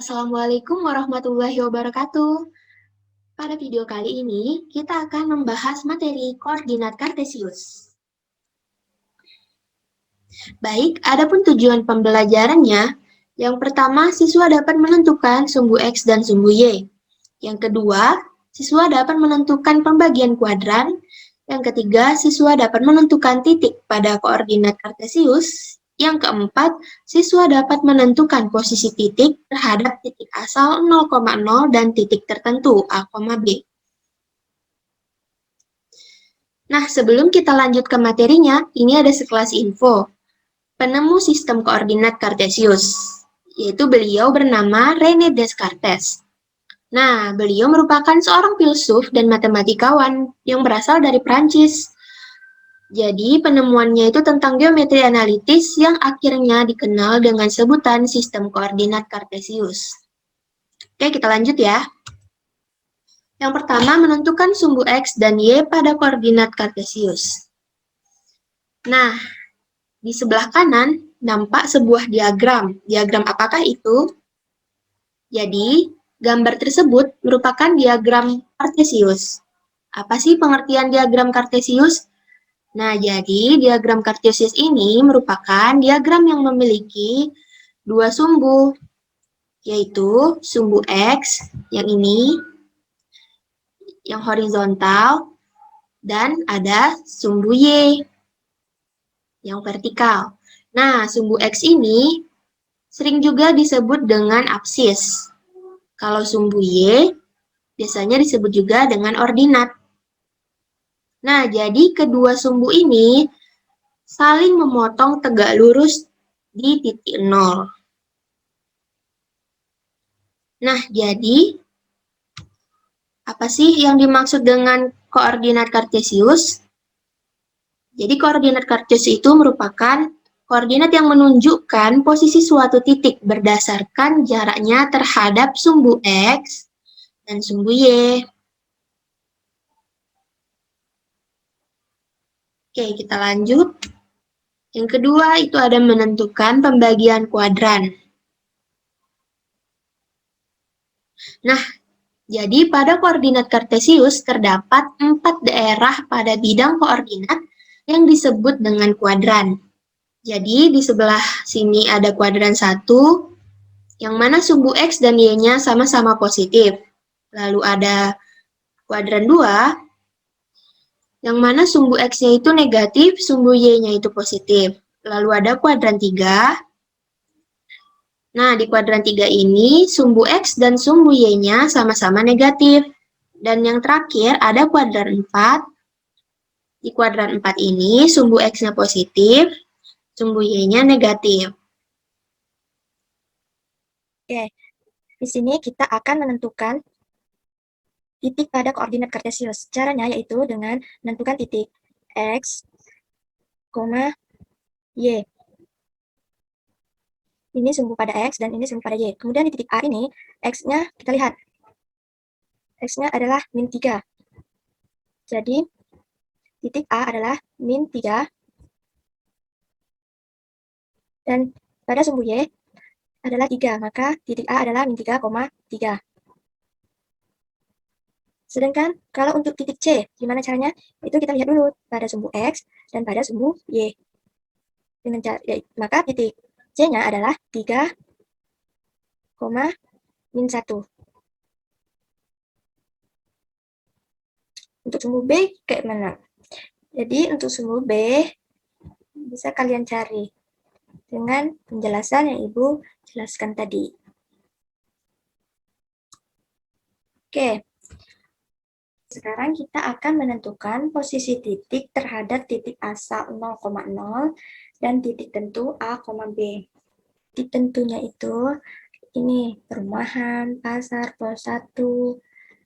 Assalamualaikum warahmatullahi wabarakatuh. Pada video kali ini, kita akan membahas materi koordinat kartesius. Baik, adapun tujuan pembelajarannya, yang pertama, siswa dapat menentukan sumbu X dan sumbu Y. Yang kedua, siswa dapat menentukan pembagian kuadran. Yang ketiga, siswa dapat menentukan titik pada koordinat kartesius. Yang keempat, siswa dapat menentukan posisi titik terhadap titik asal 0,0 dan titik tertentu A, B. Nah, sebelum kita lanjut ke materinya, ini ada sekelas info. Penemu sistem koordinat kartesius, yaitu beliau bernama René Descartes. Nah, beliau merupakan seorang filsuf dan matematikawan yang berasal dari Prancis. Jadi, penemuannya itu tentang geometri analitis yang akhirnya dikenal dengan sebutan sistem koordinat kartesius. Oke, kita lanjut ya. Yang pertama, menentukan sumbu X dan Y pada koordinat kartesius. Nah, di sebelah kanan nampak sebuah diagram. Diagram apakah itu? Jadi, gambar tersebut merupakan diagram kartesius. Apa sih pengertian diagram kartesius? Nah, jadi diagram kartesius ini merupakan diagram yang memiliki dua sumbu, yaitu sumbu X, yang ini, yang horizontal, dan ada sumbu Y, yang vertikal. Nah, sumbu X ini sering juga disebut dengan apsis. Kalau sumbu Y, biasanya disebut juga dengan ordinat. Nah, jadi kedua sumbu ini saling memotong tegak lurus di titik 0. Nah, jadi apa sih yang dimaksud dengan koordinat kartesius? Jadi koordinat kartesius itu merupakan koordinat yang menunjukkan posisi suatu titik berdasarkan jaraknya terhadap sumbu X dan sumbu Y. Oke, kita lanjut. Yang kedua itu ada menentukan pembagian kuadran. Nah, jadi pada koordinat kartesius terdapat 4 daerah pada bidang koordinat yang disebut dengan kuadran. Jadi di sebelah sini ada kuadran 1, yang mana sumbu X dan Y-nya sama-sama positif. Lalu ada kuadran 2, yang mana sumbu X-nya itu negatif, sumbu Y-nya itu positif. Lalu ada kuadran 3. Nah, di kuadran 3 ini, sumbu X dan sumbu Y-nya sama-sama negatif. Dan yang terakhir, ada kuadran 4. Di kuadran 4 ini, sumbu X-nya positif, sumbu Y-nya negatif. Oke, di sini kita akan menentukan titik pada koordinat kartesius. Caranya yaitu dengan menentukan titik X, Y. Ini sumbu pada X dan ini sumbu pada Y. Kemudian di titik A ini, X-nya kita lihat. X-nya adalah min 3. Jadi, titik A adalah min 3. Dan pada sumbu Y adalah 3. Maka titik A adalah min 3,3. Sedangkan kalau untuk titik C, gimana caranya? Itu kita lihat dulu pada sumbu X dan pada sumbu Y. Dengan cara, maka titik C-nya adalah 3, min 1. Untuk sumbu B kayak mana? Jadi untuk sumbu B bisa kalian cari dengan penjelasan yang Ibu jelaskan tadi. Oke. Sekarang kita akan menentukan posisi titik terhadap titik asal 0,0 dan titik tentu A, B. Titik tentunya itu ini perumahan, pasar, pos 1,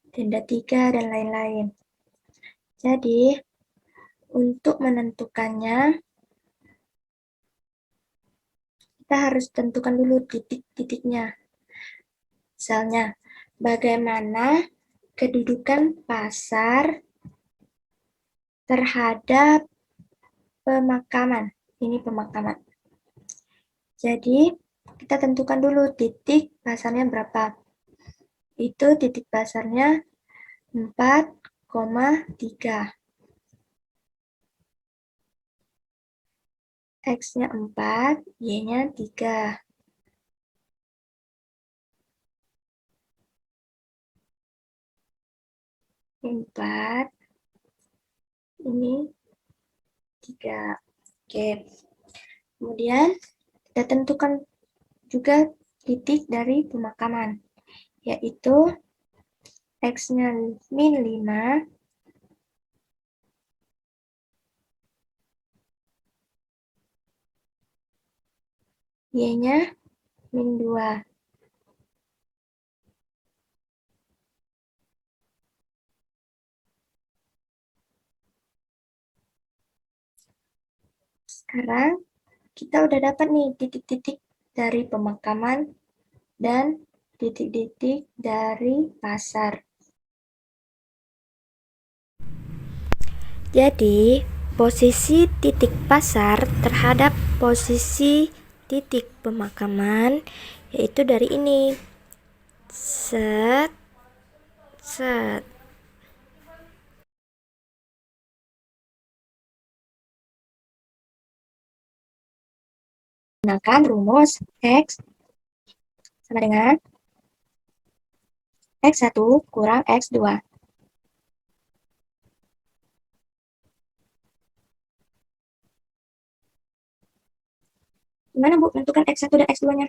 tenda 3, dan lain-lain. Jadi, untuk menentukannya, kita harus tentukan dulu titik-titiknya. Misalnya, bagaimana kedudukan pasar terhadap pemakaman. Ini pemakaman. Jadi, kita tentukan dulu titik pasarnya berapa. Itu titik pasarnya 4,3. X-nya 4, Y-nya 3. 4, ini 3. Oke. Kemudian kita tentukan juga titik dari pemakaman, yaitu X-nya min 5, Y-nya min 2. Sekarang kita udah dapat nih titik-titik dari pemakaman dan titik-titik dari pasar. Jadi, posisi titik pasar terhadap posisi titik pemakaman yaitu dari ini. Set, set. Gunakan rumus X sama dengan X1 kurang X2. Gimana Bu menentukan X1 dan X2-nya?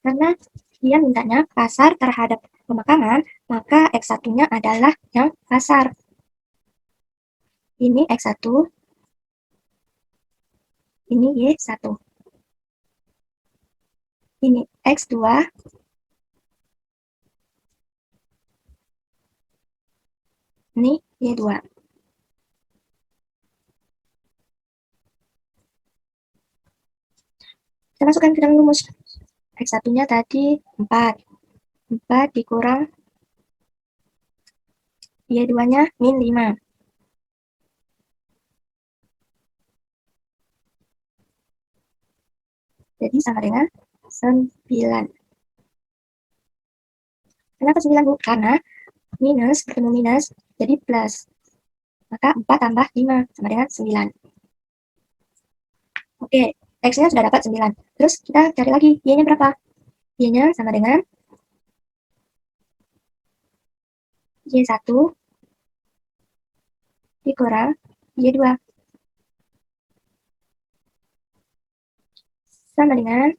Karena dia mintanya pasar terhadap pemakaman, maka X1-nya adalah yang pasar. Ini X1, ini Y1. Ini X2, ini Y2. Kita masukkan ke dalam rumus. X1-nya tadi 4. 4 dikurang Y2-nya min 5. Jadi sama dengan 9. Kenapa 9, Bu? Karena minus bertemu minus jadi plus. Maka 4 tambah 5 sama dengan 9. Oke, X-nya sudah dapat 9. Terus kita cari lagi Y-nya berapa? Y-nya sama dengan Y1 dikurang Y2. Sama dengan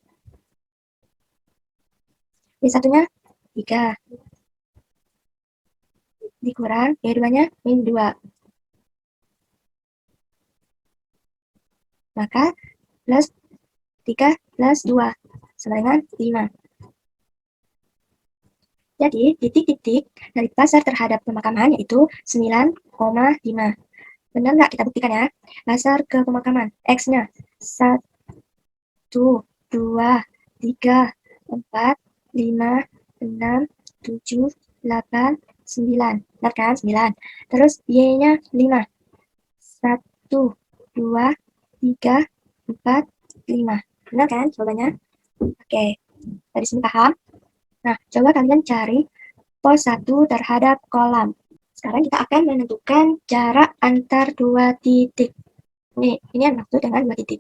Y1-nya 3. Dikurang Y2-nya min 2. Maka plus 3 plus 2 sama dengan 5. Jadi, titik-titik dari pasar terhadap pemakaman yaitu 9,5. Benar nggak? Kita buktikan ya. Pasar ke pemakaman. X-nya 1, 2, 3, 4, 5, 6, 7, 8, 9. Benar kan? 9. Terus Y-nya 5. 1, 2, 3, 4, 5. Benar kan jawabannya? Oke. Dari sini paham? Nah, coba kalian cari pos 1 terhadap kolam. Sekarang kita akan menentukan jarak antar dua titik. Ini yang maksud dengan dua titik.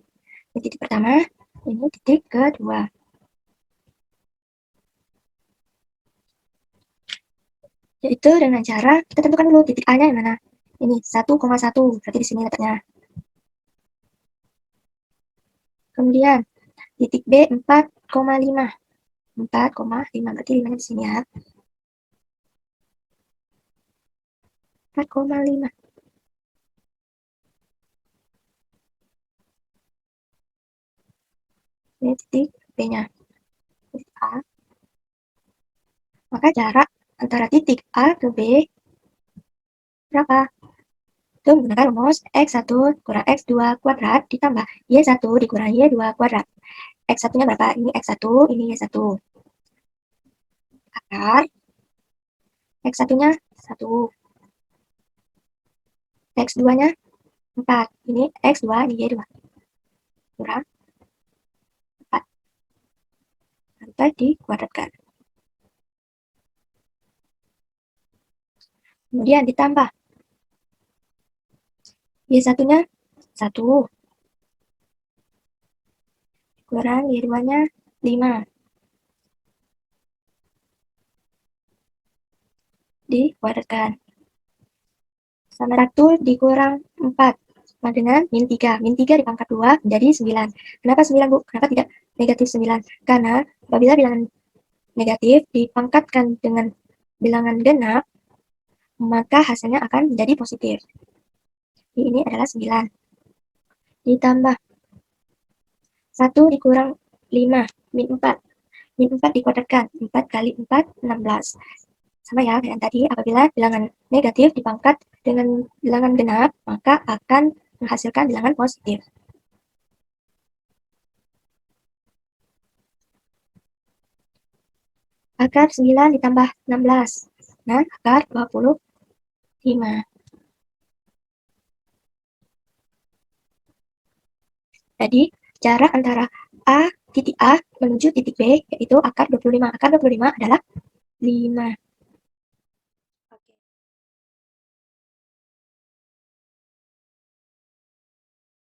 Ini titik pertama, ini titik kedua. Yaitu dengan cara kita tentukan dulu titik A-nya yang mana. Ini 1,1, berarti di sini letaknya. Kemudian titik B 4,5. 4,5, berarti 5-nya di sini ya. 4,5. Ini titik B-nya. Titik A. Maka jarak antara titik A ke B berapa? Itu menggunakan rumus X1 kurang X2 kuadrat ditambah Y1 dikurang Y2 kuadrat. X1-nya berapa? Ini X1, ini Y1. Akar X1-nya 1. X2-nya 4. Ini X2, ini Y2. Kurang 4. serta dikuadratkan. Kemudian ditambah. Y1-nya 1. Kurang Y2-nya 5. Dikuadratkan. Sama 1 dikurang 4. Sama dengan min 3. Min 3 dipangkat 2 menjadi 9. Kenapa 9, Bu? Kenapa tidak negatif 9? Karena apabila bilangan negatif dipangkatkan dengan bilangan genap, maka hasilnya akan menjadi positif. Ini adalah 9. Ditambah 1 dikurang 5, min 4. Min 4 dikuadratkan. 4 kali 4, 16. Sama ya dengan tadi, apabila bilangan negatif dipangkat dengan bilangan genap, maka akan menghasilkan bilangan positif. Akar 9 ditambah 16. Nah, akar 25. Jadi, jarak antara titik A menuju titik B, yaitu akar 25. Akar 25 adalah 5.